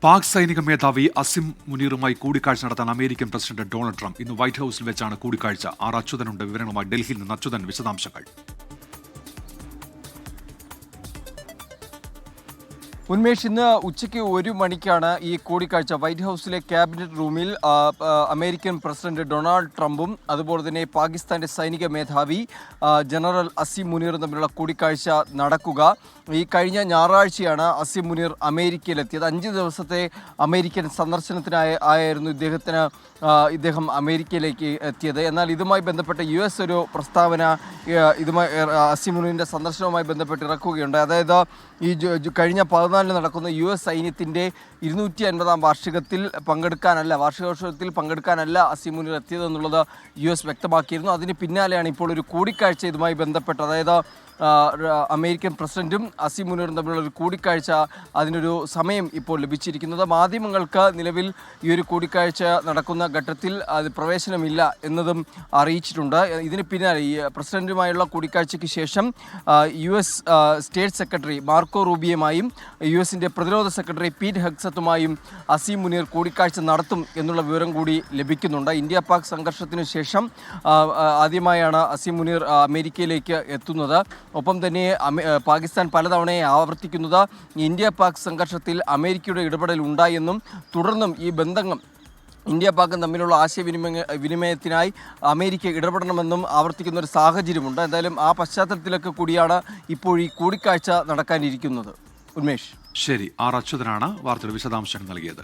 പാക് സൈനിക മേധാവി അസിം മുനീറുമായി കൂടിക്കാഴ്ച നടത്താൻ അമേരിക്കൻ പ്രസിഡന്റ് ഡൊണാൾഡ് ട്രംപ് ഇന്ന് വൈറ്റ് ഹൌസിൽ വെച്ചാണ് കൂടിക്കാഴ്ച. അച്യുതനുണ്ട് വിവരങ്ങളുമായി ഡൽഹിയിൽ നിന്ന്. അച്യുതൻ, വിശദാംശങ്ങൾ. ഉന്മേഷ്, ഇന്ന് ഉച്ചയ്ക്ക് 1 മണിക്കാണ് ഈ കൂടിക്കാഴ്ച. വൈറ്റ് ഹൗസിലെ ക്യാബിനറ്റ് റൂമിൽ അമേരിക്കൻ പ്രസിഡന്റ് ഡൊണാൾഡ് ട്രംപും അതുപോലെ തന്നെ പാകിസ്ഥാന്റെ സൈനിക മേധാവി ജനറൽ അസിം മുനീറും തമ്മിലുള്ള കൂടിക്കാഴ്ച നടക്കുക. ഈ കഴിഞ്ഞ ഞായറാഴ്ചയാണ് അസിം മുനീർ അമേരിക്കയിലെത്തിയത്. 5 ദിവസത്തെ അമേരിക്കൻ സന്ദർശനത്തിനായിരുന്നു ഇദ്ദേഹം അമേരിക്കയിലേക്ക് എത്തിയത്. എന്നാൽ ഇതുമായി ബന്ധപ്പെട്ട US ഒരു പ്രസ്താവന അസിം മുനീറിൻ്റെ സന്ദർശനവുമായി ബന്ധപ്പെട്ട് ഇറക്കുകയുണ്ട്. അതായത് ഈ കഴിഞ്ഞ 14 നടക്കുന്ന US സൈന്യത്തിൻ്റെ 250-ാം വാർഷികോത്സവത്തിൽ പങ്കെടുക്കാനല്ല അസിം മുനീർ എത്തിയതെന്നുള്ളത് US വ്യക്തമാക്കിയിരുന്നു. അതിന് പിന്നാലെയാണ് ഇപ്പോൾ ഒരു കൂടിക്കാഴ്ച ഇതുമായി ബന്ധപ്പെട്ട്, അതായത് അമേരിക്കൻ പ്രസിഡന്റും അസിം മുനീറും തമ്മിലുള്ള ഒരു കൂടിക്കാഴ്ച, അതിനൊരു സമയം ഇപ്പോൾ ലഭിച്ചിരിക്കുന്നത്. മാധ്യമങ്ങൾക്ക് നിലവിൽ ഈ ഒരു കൂടിക്കാഴ്ച നടക്കുന്ന ഘട്ടത്തിൽ അത് പ്രവേശനമില്ല എന്നതും അറിയിച്ചിട്ടുണ്ട്. ഇതിന് പിന്നാലെ ഈ പ്രസിഡന്റുമായുള്ള കൂടിക്കാഴ്ചയ്ക്ക് ശേഷം US സ്റ്റേറ്റ് സെക്രട്ടറി മാർക്കോ റൂബിയുമായും US-ന്റെ പ്രതിരോധ സെക്രട്ടറി പീറ്റ് ഹെഗ്സത്തുമായും അസിം മുനീർ കൂടിക്കാഴ്ച നടത്തും എന്നുള്ള വിവരം കൂടി ലഭിക്കുന്നുണ്ട്. ഇന്ത്യ പാക് സംഘർഷത്തിനു ശേഷം ആദ്യമായാണ് അസിം മുനീർ അമേരിക്കയിലേക്ക് എത്തുന്നത്. ഒപ്പം തന്നെ പാകിസ്ഥാൻ പലതവണയെ ആവർത്തിക്കുന്നത് ഇന്ത്യ പാക് സംഘർഷത്തിൽ അമേരിക്കയുടെ ഇടപെടൽ ഉണ്ടായെന്നും തുടർന്നും ഈ ബന്ധങ്ങൾ ഇന്ത്യ പാകും തമ്മിലുള്ള വിനിമയത്തിനായി അമേരിക്ക ഇടപെടണമെന്നും ആവർത്തിക്കുന്ന ഒരു സാഹചര്യമുണ്ട്. എന്തായാലും ആ പശ്ചാത്തലത്തിലൊക്കെ കൂടിയാണ് ഇപ്പോൾ ഈ കൂടിക്കാഴ്ച നടക്കാനിരിക്കുന്നത്. ഉന്മേഷ്, ശരി. അച്യുതനാണ് വാർത്തയുടെ വിശദാംശങ്ങൾ നൽകിയത്.